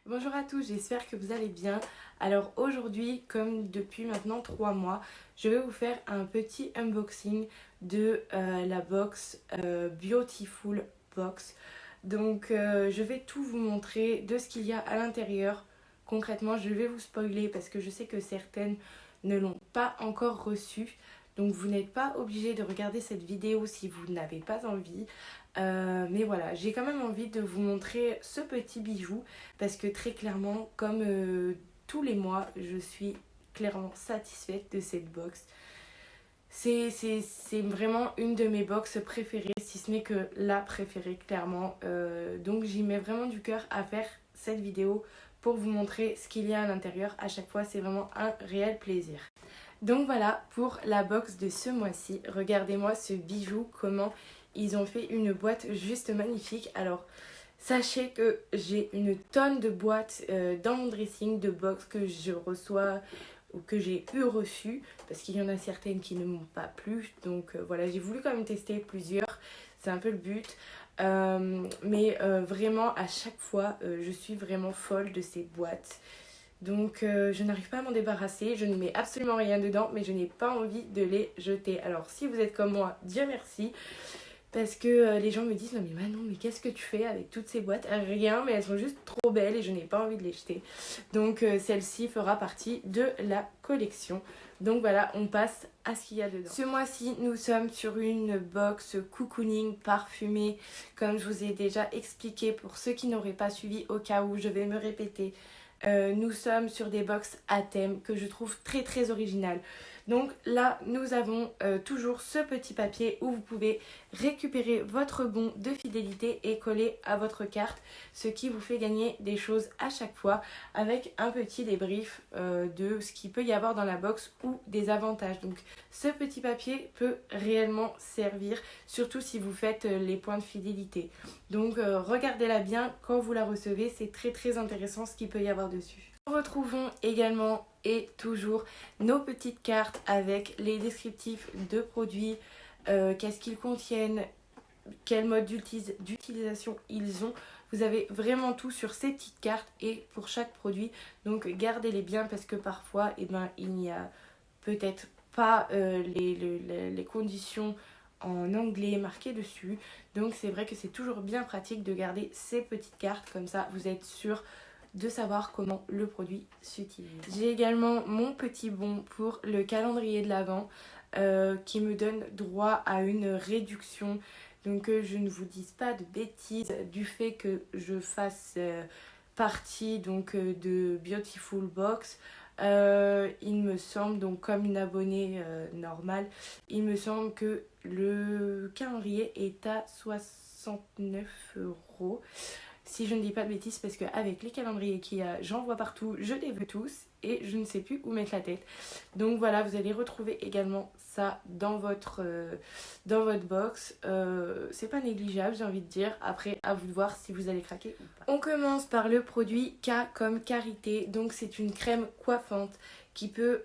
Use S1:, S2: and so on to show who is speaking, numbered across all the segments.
S1: Bonjour à tous, j'espère que vous allez bien. Alors aujourd'hui, comme depuis maintenant 3 mois, je vais vous faire un petit unboxing de la box Beautiful Box. Donc je vais tout vous montrer de ce qu'il y a à l'intérieur. Concrètement, je vais vous spoiler parce que je sais que certaines ne l'ont pas encore reçu. Donc vous n'êtes pas obligé de regarder cette vidéo si vous n'avez pas envie. Mais voilà, j'ai quand même envie de vous montrer ce petit bijou parce que très clairement, comme tous les mois, je suis clairement satisfaite de cette box. C'est vraiment une de mes box préférées, si ce n'est que la préférée clairement. Donc j'y mets vraiment du cœur à faire cette vidéo pour vous montrer ce qu'il y a à l'intérieur. À chaque fois, c'est vraiment un réel plaisir. Donc voilà pour la box de ce mois-ci. Regardez-moi ce bijou, comment ils ont fait une boîte juste magnifique. Alors sachez que j'ai une tonne de boîtes dans mon dressing de box que je reçois ou que j'ai eu reçues parce qu'il y en a certaines qui ne m'ont pas plu. Donc voilà, j'ai voulu quand même tester plusieurs. C'est un peu le but. Vraiment à chaque fois, je suis vraiment folle de ces boîtes. Donc je n'arrive pas à m'en débarrasser, je ne mets absolument rien dedans, mais je n'ai pas envie de les jeter. Alors si vous êtes comme moi, Dieu merci, parce que les gens me disent non mais Manon, mais qu'est-ce que tu fais avec toutes ces boîtes? Rien, mais elles sont juste trop belles et je n'ai pas envie de les jeter. Donc celle-ci fera partie de la collection. Donc voilà, on passe à ce qu'il y a dedans. Ce mois-ci, nous sommes sur une box cocooning parfumée, comme je vous ai déjà expliqué pour ceux qui n'auraient pas suivi, au cas où je vais me répéter. Nous sommes sur des box à thème que je trouve très très originales. Donc là, nous avons toujours ce petit papier où vous pouvez récupérer votre bon de fidélité et coller à votre carte, ce qui vous fait gagner des choses à chaque fois avec un petit débrief de ce qu'il peut y avoir dans la box ou des avantages. Donc ce petit papier peut réellement servir, surtout si vous faites les points de fidélité. Donc regardez-la bien quand vous la recevez, c'est très très intéressant ce qu'il peut y avoir dessus. Nous retrouvons également et toujours nos petites cartes avec les descriptifs de produits, qu'est-ce qu'ils contiennent, quel mode d'utilisation ils ont. Vous avez vraiment tout sur ces petites cartes et pour chaque produit. Donc gardez-les bien parce que parfois il n'y a peut-être pas les conditions en anglais marquées dessus. Donc c'est vrai que c'est toujours bien pratique de garder ces petites cartes, comme ça vous êtes sûr de savoir comment le produit s'utilise. J'ai également mon petit bon pour le calendrier de l'Avent qui me donne droit à une réduction. Donc je ne vous dise pas de bêtises du fait que je fasse partie de Beautiful Box. Il me semble, donc comme une abonnée normale, il me semble que le calendrier est à 69 €. Si je ne dis pas de bêtises, parce qu'avec les calendriers qu'il y a, j'en vois partout, je les veux tous et je ne sais plus où mettre la tête. Donc voilà, vous allez retrouver également ça dans votre box. C'est pas négligeable, j'ai envie de dire. Après, à vous de voir si vous allez craquer ou pas. On commence par le produit K comme Karité. Donc c'est une crème coiffante qui peut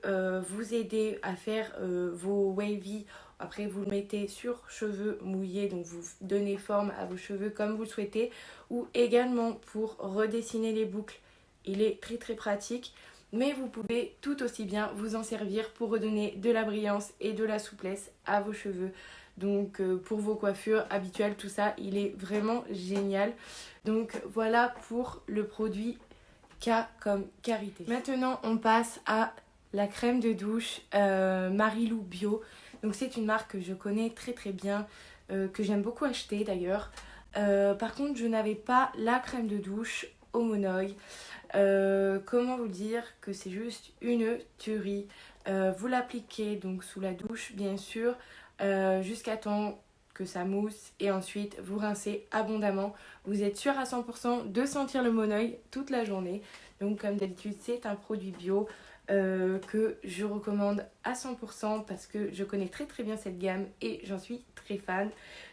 S1: vous aider à faire vos wavy. Après, vous le mettez sur cheveux mouillés, donc vous donnez forme à vos cheveux comme vous le souhaitez. Ou également pour redessiner les boucles. Il est très très pratique. Mais vous pouvez tout aussi bien vous en servir pour redonner de la brillance et de la souplesse à vos cheveux. Donc pour vos coiffures habituelles, tout ça, il est vraiment génial. Donc voilà pour le produit K comme Karité. Maintenant, on passe à la crème de douche Marilou Bio. Donc c'est une marque que je connais très très bien, que j'aime beaucoup acheter d'ailleurs. Par contre, je n'avais pas la crème de douche au Monoï. Comment vous dire que c'est juste une tuerie. Vous l'appliquez donc sous la douche bien sûr, jusqu'à temps que ça mousse et ensuite vous rincez abondamment. Vous êtes sûr à 100% de sentir le Monoï toute la journée. Donc comme d'habitude, c'est un produit bio que je recommande à 100% parce que je connais très très bien cette gamme et j'en suis très fan.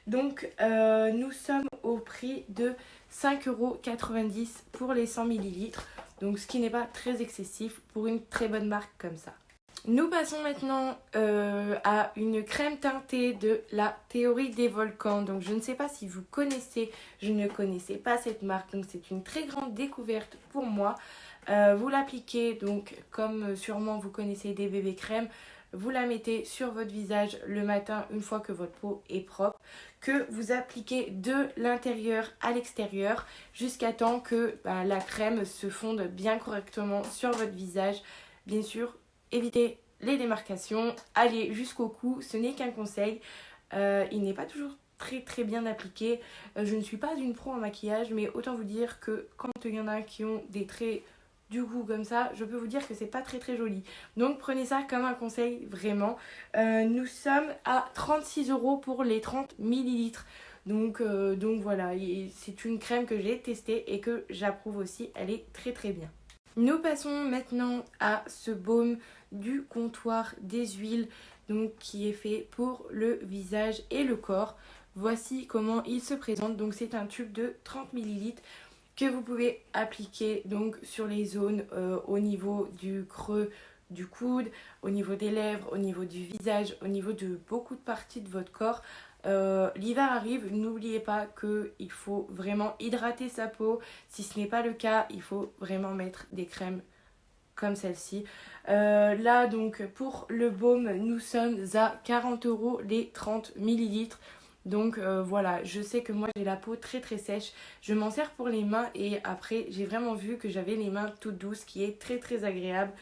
S1: Donc nous sommes au prix de 5,90 € pour les 100 ml. Donc ce qui n'est pas très excessif pour une très bonne marque comme ça. Nous passons maintenant à une crème teintée de la théorie des volcans. Donc je ne sais pas si vous connaissez, je ne connaissais pas cette marque, donc c'est une très grande découverte pour moi. Vous l'appliquez donc comme sûrement vous connaissez des bébés crèmes, vous la mettez sur votre visage le matin une fois que votre peau est propre, que vous appliquez de l'intérieur à l'extérieur jusqu'à temps que la crème se fonde bien correctement sur votre visage. Bien sûr, évitez les démarcations, allez jusqu'au cou, ce n'est qu'un conseil. Il n'est pas toujours très bien appliqué. Je ne suis pas une pro en maquillage, mais autant vous dire que quand il y en a qui ont des traits du coup comme ça, je peux vous dire que c'est pas très joli. Donc prenez ça comme un conseil vraiment. Nous sommes à 36 € pour les 30 millilitres. Donc voilà, c'est une crème que j'ai testée et que j'approuve aussi. Elle est très bien. Nous passons maintenant à ce baume du comptoir des huiles, donc qui est fait pour le visage et le corps. Voici comment il se présente. Donc c'est un tube de 30 millilitres que vous pouvez appliquer donc sur les zones au niveau du creux du coude, au niveau des lèvres, au niveau du visage, au niveau de beaucoup de parties de votre corps. L'hiver arrive, n'oubliez pas qu'il faut vraiment hydrater sa peau. Si ce n'est pas le cas, il faut vraiment mettre des crèmes comme celle-ci. Là donc pour le baume, nous sommes à 40 € les 30 millilitres. Donc voilà, je sais que moi j'ai la peau très sèche. Je m'en sers pour les mains et après j'ai vraiment vu que j'avais les mains toutes douces, qui est très agréable.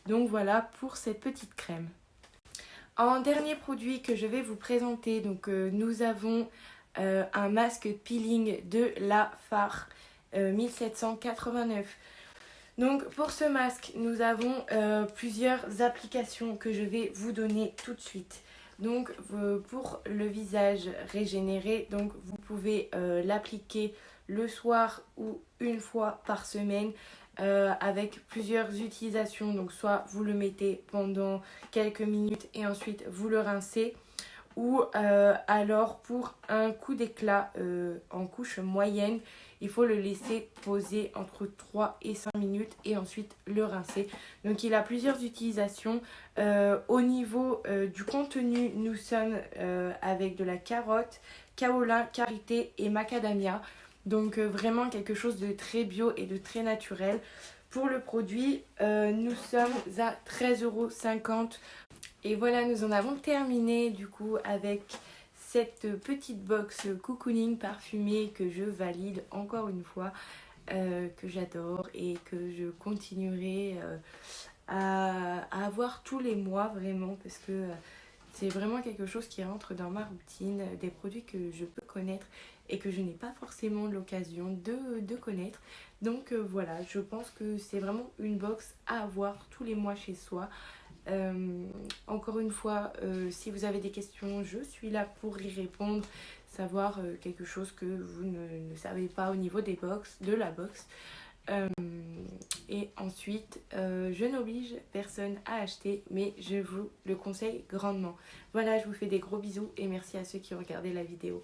S1: Donc voilà pour cette petite crème. En dernier produit que je vais vous présenter, donc nous avons un masque peeling de la Far 1789. Donc pour ce masque, nous avons plusieurs applications que je vais vous donner tout de suite. Donc pour le visage régénéré, donc vous pouvez l'appliquer le soir ou une fois par semaine avec plusieurs utilisations. Donc soit vous le mettez pendant quelques minutes et ensuite vous le rincez, ou alors pour un coup d'éclat en couche moyenne, il faut le laisser poser entre 3 et 5 minutes et ensuite le rincer. Donc il a plusieurs utilisations. Au niveau du contenu, nous sommes avec de la carotte, kaolin, karité et macadamia. Donc vraiment quelque chose de très bio et de très naturel. Pour le produit, nous sommes à 13,50 €. Et voilà, nous en avons terminé du coup avec cette petite box cocooning parfumée que je valide encore une fois, que j'adore et que je continuerai à avoir tous les mois vraiment, parce que c'est vraiment quelque chose qui rentre dans ma routine, des produits que je peux connaître et que je n'ai pas forcément l'occasion de connaître. Donc voilà, je pense que c'est vraiment une box à avoir tous les mois chez soi. Encore une fois, si vous avez des questions, je suis là pour y répondre, savoir quelque chose que vous ne savez pas au niveau des box, de la box. Et ensuite, je n'oblige personne à acheter, mais je vous le conseille grandement. Voilà, je vous fais des gros bisous et merci à ceux qui ont regardé la vidéo.